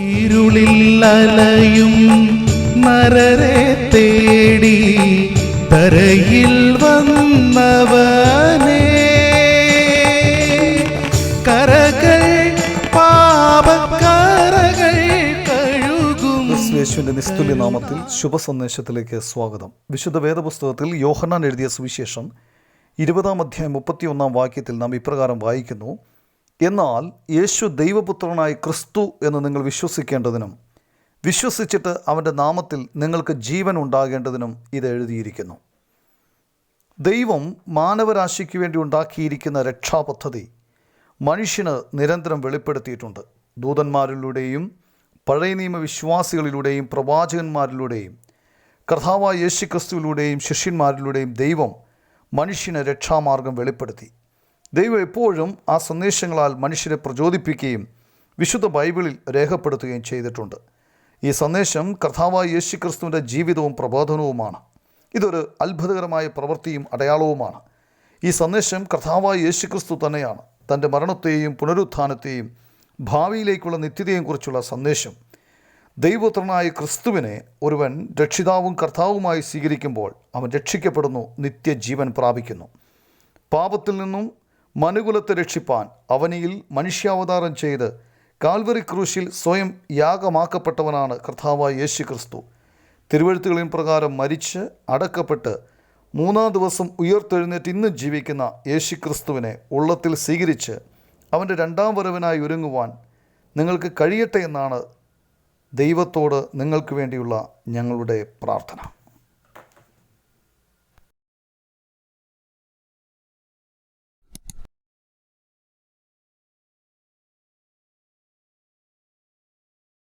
ഇരുളിൽ അലയും നരരെ തേടി തരയിൽ വന്നവനേ, കരകൾ പാപക്കരകൾ കഴുകും. യേശുവിന്റെ നിസ്തുല്യ നാമത്തിൽ ശുഭസന്ദേശത്തിലേക്ക് സ്വാഗതം. വിശുദ്ധ വേദപുസ്തകത്തിൽ യോഹന്നാൻ എഴുതിയ സുവിശേഷം 20-ാം അധ്യായം 31-ാം വാക്യത്തിൽ നാം ഇപ്രകാരം വായിക്കുന്നു: എന്നാൽ യേശു ദൈവപുത്രനായ ക്രിസ്തു എന്ന് നിങ്ങൾ വിശ്വസിക്കേണ്ടതിനും വിശ്വസിച്ചിട്ട് അവൻ്റെ നാമത്തിൽ നിങ്ങൾക്ക് ജീവൻ ഉണ്ടാകേണ്ടതിനും ഇത് എഴുതിയിരിക്കുന്നു. ദൈവം മാനവരാശിക്ക് വേണ്ടി ഉണ്ടാക്കിയിരിക്കുന്ന രക്ഷാപദ്ധതി മനുഷ്യന് നിരന്തരം വെളിപ്പെടുത്തിയിട്ടുണ്ട്. ദൂതന്മാരിലൂടെയും പഴയ നിയമ വിശ്വാസികളിലൂടെയും പ്രവാചകന്മാരിലൂടെയും കർത്താവായ യേശു ക്രിസ്തുവിലൂടെയും ശിഷ്യന്മാരിലൂടെയും ദൈവം മനുഷ്യന് രക്ഷാമാർഗം വെളിപ്പെടുത്തി. ദൈവം എപ്പോഴും ആ സന്ദേശങ്ങളാൽ മനുഷ്യരെ പ്രചോദിപ്പിക്കുകയും വിശുദ്ധ ബൈബിളിൽ രേഖപ്പെടുത്തുകയും ചെയ്തിട്ടുണ്ട്. ഈ സന്ദേശം കർത്താവായ യേശു ക്രിസ്തുവിൻ്റെ ജീവിതവും പ്രബോധനവുമാണ്. ഇതൊരു അത്ഭുതകരമായ പ്രവൃത്തിയും അടയാളവുമാണ്. ഈ സന്ദേശം കർത്താവായ യേശു ക്രിസ്തു തന്നെയാണ്. തൻ്റെ മരണത്തെയും പുനരുത്ഥാനത്തെയും ഭാവിയിലേക്കുള്ള നിത്യതയെയും കുറിച്ചുള്ള സന്ദേശം. ദൈവപുത്രനായ ക്രിസ്തുവിനെ ഒരുവൻ രക്ഷിതാവും കർത്താവുമായി സ്വീകരിക്കുമ്പോൾ അവൻ രക്ഷിക്കപ്പെടുന്നു, നിത്യജീവൻ പ്രാപിക്കുന്നു. പാപത്തിൽ നിന്നും മനുകുലത്തെ രക്ഷിപ്പാൻ അവനിയിൽ മനുഷ്യാവതാരം ചെയ്ത് കാൽവറി ക്രൂശിൽ സ്വയം യാഗമാക്കപ്പെട്ടവനാണ് കർത്താവായ യേശു ക്രിസ്തു. തിരുവെഴുത്തുകളിൻ പ്രകാരം മരിച്ച് അടക്കപ്പെട്ട് 3-ാം ദിവസം ഉയർത്തെഴുന്നേറ്റ് ഇന്ന് ജീവിക്കുന്ന യേശു ക്രിസ്തുവിനെ ഉള്ളത്തിൽ സ്വീകരിച്ച് അവൻ്റെ 2-ാം വരവിനായി ഒരുങ്ങുവാൻ നിങ്ങൾക്ക് കഴിയട്ടെ എന്നാണ് ദൈവത്തോട് നിങ്ങൾക്ക് വേണ്ടിയുള്ള ഞങ്ങളുടെ പ്രാർത്ഥന.